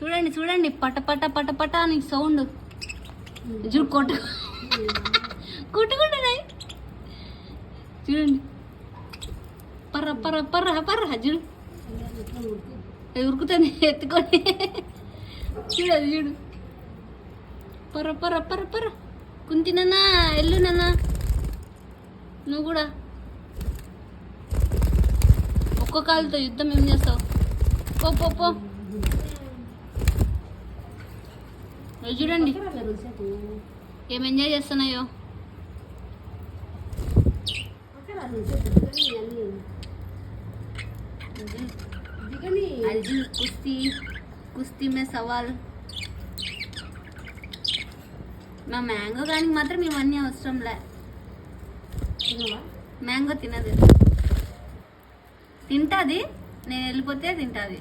చూడండి చూడండి, పట పట పట పట అని సౌండ్. చూడు కొట్టుకుంటున్నాయి చూడండి. పర్ర పర్ర పర్ర పర్ర చూడు, ఉరుకుతుంది ఎత్తుకొని. చూడు అది చూడు, పర్ర పర్ర పర్ర పర్ర. కుంతినన్నా ఎల్లునన్నా, నువ్వు కూడా ఒక్క కాలుతో యుద్ధం ఏం చేస్తావు? పో పో పో. చూడండి ఏం ఎంజాయ్ చేస్తున్నాయో. కుస్తీ కుస్తీ మే సవాల్. మా మ్యాంగో కానీ మాత్రం ఇవన్నీ అవసరంలే. మ్యాంగో తినదు, తింటుంది, నేను వెళ్ళిపోతే తింటుంది.